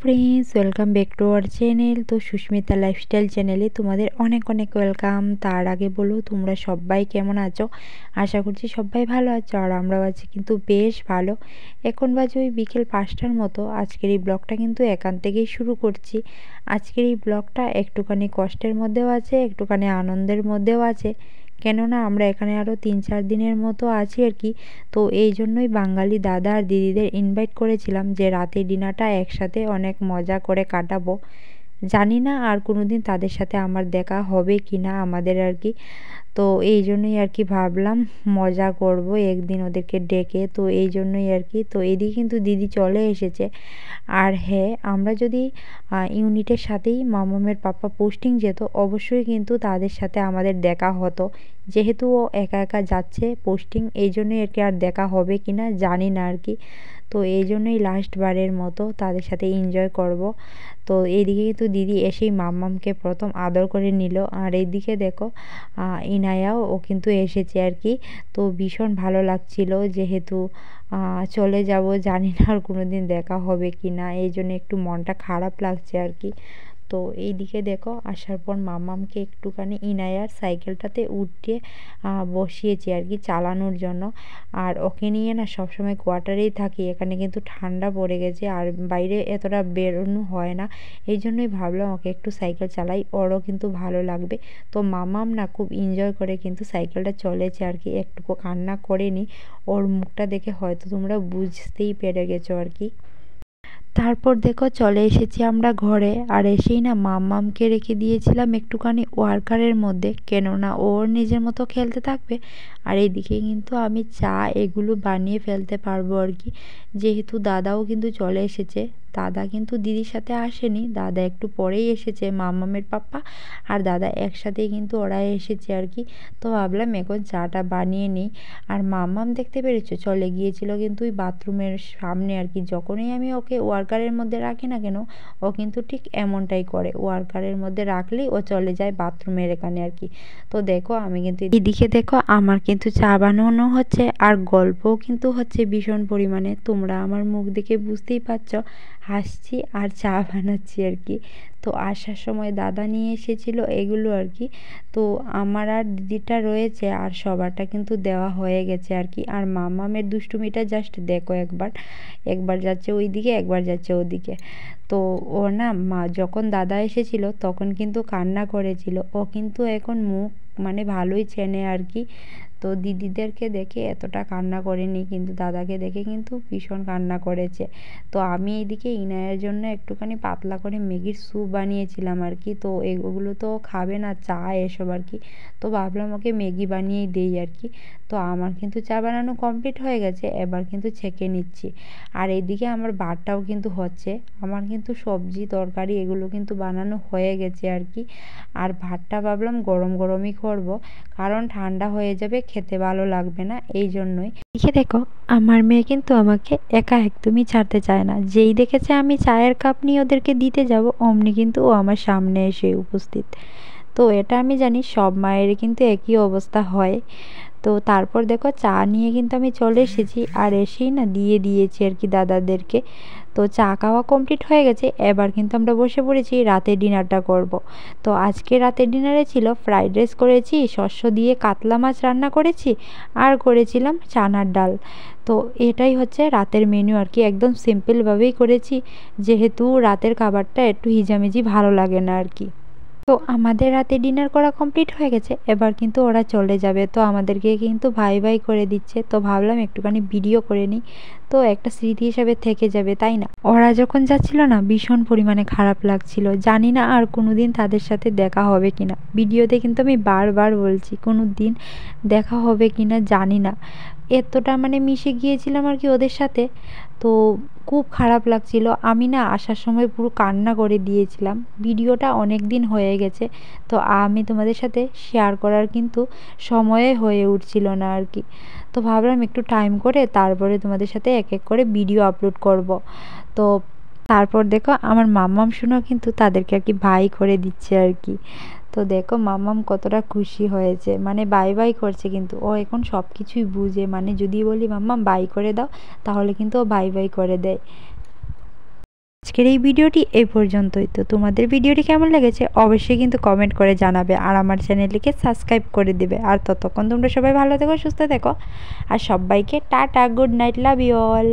Friends, welcome back to our channel. তো Susmita lifestyle চ্যানেলে তোমাদের অনেক অনেক ওয়েলকাম। তার আগে বলো তোমরা সবাই কেমন আছো? আশা করছি সবাই ভালো আছো, আর আমরাও আছি কিন্তু বেশ ভালো। এখন বাজে ওই বিকেল 5টার মতো। আজকের এই ব্লগটা কিন্তু এখান থেকেই শুরু করছি। আজকের এই ব্লগটা একটুখানি কষ্টের মধ্যেও আছে, একটুখানি আনন্দের মধ্যেও আছে, কেননা আমরা এখানে আরও 3-4 দিনের মতো আছি আর কি। তো এই জন্যই বাঙালি দাদা আর দিদিদের ইনভাইট করেছিলাম যে রাতে ডিনারটা একসাথে অনেক মজা করে কাটাবো। জানি না আর কোনো দিন তাদের সাথে আমার দেখা হবে কি না আমাদের আর কি। তো এই জন্যই আর কি ভাবলাম মজা করব একদিন ওদেরকে ডেকে, তো এই জন্যই আর কি। তো এদিকে কিন্তু দিদি চলে এসেছে। আর হ্যাঁ, আমরা যদি ইউনিটের সাথেই মামামের পাপা পোস্টিং যেত, অবশ্যই কিন্তু তাদের সাথে আমাদের দেখা হতো। যেহেতু ও একা একা যাচ্ছে পোস্টিং, এই জন্যই আর কি, আর দেখা হবে কি না জানি না আর কি। তো এই জন্যই লাস্টবারের মতো তাদের সাথে এনজয় করব। তো এইদিকে কিন্তু দিদি এসেই মাম্মামকে প্রথম আদর করে নিল। আর এইদিকে দেখো ইনায়াও ও কিন্তু এসেছে আর কি। তো ভীষণ ভালো লাগছিল, যেহেতু চলে যাব, জানি না আর কোনো দিন দেখা হবে কি না, এই জন্য একটু মনটা খারাপ লাগছে আর কি। তো এই দিকে দেখো আসার পর মামামকে একটুখানি ইনায়ার সাইকেলটাতে উঠিয়ে বসিয়েছি আর কি চালানোর জন্য। আর ওকে নিয়ে না সবসময় কোয়ার্টারেই থাকি, এখানে কিন্তু ঠান্ডা পড়ে গেছে আর বাইরে এতটা বেরোনো হয় না। এই জন্যই ভাবলাম ওকে একটু সাইকেল চালাই, ওরও কিন্তু ভালো লাগবে। তো মামাম না খুব এনজয় করে কিন্তু সাইকেলটা চলেছে আর কি, একটুকু কান্না করেনি। ওর মুখটা দেখে হয়তো তোমরা বুঝতেই পেরে গেছো আর কি। তারপর দেখো চলে এসেছি আমরা ঘরে। আর এসেই না মাম্মামকে রেখে দিয়েছিলাম একটুখানি ওয়ার্কারের মধ্যে, কেননা ওর নিজের মতো খেলতে থাকবে। আর এইদিকে কিন্তু আমি চা এগুলো বানিয়ে ফেলতে পারবো আর কি, যেহেতু দাদাও কিন্তু চলে এসেছে। দাদা কিন্তু দিদির সাথে আসেনি, দাদা একটু পরেই এসেছে, মাম্মামের পাপ্পা আর দাদা একসাথেই কিন্তু ওরা এসেছে আর কি। তো ভাবলাম এখন চাটা বানিয়ে নিই। আর মাম্মাম দেখতে পেরেছো চলে গিয়েছিল কিন্তু ওই বাথরুমের সামনে আর কি। যখনই আমি ওকে ওয়ার্কারের মধ্যে রাখি না কেন, ও কিন্তু ঠিক এমনটাই করে, ওয়ার্কারের মধ্যে রাখলেই ও চলে যায় বাথরুমের এখানে আর কি। তো দেখো আমি কিন্তু এদিকে দেখো আমার কিন্তু চা বানানো হচ্ছে, আর গল্পও কিন্তু হচ্ছে ভীষণ পরিমাণে। তোমরা আমার মুখ দেখে বুঝতেই পারছো, হাসছি আর চা বানাচ্ছি আর কি। তো আসার সময় দাদা নিয়ে এসেছিলো এগুলো আর কি। তো আমার আর দিদিটা রয়েছে, আর সবারটা কিন্তু দেওয়া হয়ে গেছে আর কি। আর মামামের দুষ্টুমিটা জাস্ট দেখো, একবার একবার যাচ্ছে ওইদিকে, একবার যাচ্ছে ওদিকে। তো ও না যখন দাদা এসেছিল তখন কিন্তু কান্না করেছিল, ও কিন্তু এখন মুখ মানে ভালোই চেনে আর কি। তো দিদিদেরকে দেখে এতটা কান্না করেনি, কিন্তু দাদাকে দেখে কিন্তু ভীষণ কান্না করেছে। তো আমি এইদিকে ইনায়ের জন্য একটুখানি পাতলা করে ম্যাগির স্যুপ বানিয়েছিলাম আর কি। তো এগুলো তো খাবে না, চা এসব আর কি। তো ভাবলাম ওকে ম্যাগি বানিয়েই দেই আর কি। তো আমার কিন্তু চা বানানো কমপ্লিট হয়ে গেছে, এবার কিন্তু ছেঁকে নিচ্ছি। আর এইদিকে আমার ভাতটাও কিন্তু হচ্ছে, আমার কিন্তু সবজি তরকারি এগুলো কিন্তু বানানো হয়ে গেছে আর কি। আর ভাতটা ভাবলাম গরম গরমই করব, কারণ ঠান্ডা হয়ে যাবে, খেতে ভালো লাগবে না, এই জন্যই। এদিকে দেখো আমার মেয়ে কিন্তু আমাকে একা একদমই ছাড়তে চায় না। যেই দেখেছে আমি চায়ের কাপ নিয়ে ওদেরকে দিতে যাব, অমনি কিন্তু ও আমার সামনে এসে উপস্থিত। তো এটা আমি জানি সব মায়েরই কিন্তু একই অবস্থা হয়। তো তারপর দেখো চা নিয়ে কিন্তু আমি চলে এসেছি, আর এসেই না দিয়ে দিয়েছি আর কি দাদাদেরকে। তো চা খাওয়া কমপ্লিট হয়ে গেছে, এবার কিন্তু আমরা বসে পড়েছি রাতের ডিনারটা করব। তো আজকে রাতের ডিনারে ছিল ফ্রাইড রাইস করেছি, শস্য দিয়ে কাতলা মাছ রান্না করেছি, আর করেছিলাম চানার ডাল। তো এটাই হচ্ছে রাতের মেনু আর কি, একদম সিম্পলভাবেই করেছি, যেহেতু রাতের খাবারটা একটু হিজামিজি ভালো লাগে না আর কি। তো আমাদের রাতে ডিনার করা কমপ্লিট হয়ে গেছে, এবার কিন্তু ওরা চলে যাবে। তো আমাদেরকে কিন্তু ভাই ভাই করে দিচ্ছে, তো ভাবলাম একটুখানি ভিডিও করে নিই, তো একটা স্মৃতি হিসাবে থেকে যাবে, তাই না? ওরা যখন যাচ্ছিল না ভীষণ পরিমাণে খারাপ লাগছিল, জানি না আর কোনো দিন তাদের সাথে দেখা হবে কি না। ভিডিওতে কিন্তু আমি বারবার বলছি কোনো দিন দেখা হবে কি না জানি না, এতটা মানে মিশে গিয়েছিলাম আর কি ওদের সাথে। তো খুব খারাপ লাগছিল, আমি না আসার সময় পুরো কান্না করে দিয়েছিলাম। ভিডিওটা অনেক দিন হয়ে গেছে, তো আমি তোমাদের সাথে শেয়ার করার কিন্তু সময়ে হয়ে উঠছিল না আর কি। তো ভাবলাম একটু টাইম করে তারপরে তোমাদের সাথে এক এক করে ভিডিও আপলোড করব। তো তারপর দেখো আমার মাম্মাম শুনেও কিন্তু তাদেরকে আর কি বাই করে দিচ্ছে আর কি। তো দেখো মাম্মাম কতটা খুশি হয়েছে, মানে বাই বাই করছে, কিন্তু ও এখন সব কিছুই বুঝে, মানে যদি বলি মাম্মাম বাই করে দাও, তাহলে কিন্তু ও বাই বাই করে দেয়। আজকের এই ভিডিওটি এই পর্যন্তই। তো তোমাদের ভিডিওটি কেমন লেগেছে অবশ্যই কিন্তু কমেন্ট করে জানাবে, আর আমার চ্যানেলটিকে সাবস্ক্রাইব করে দিবে। আর ততক্ষণ তোমরা সবাই ভালো থেকো, সুস্থ থেকো, আর সবাইকে tata, good night, love you all.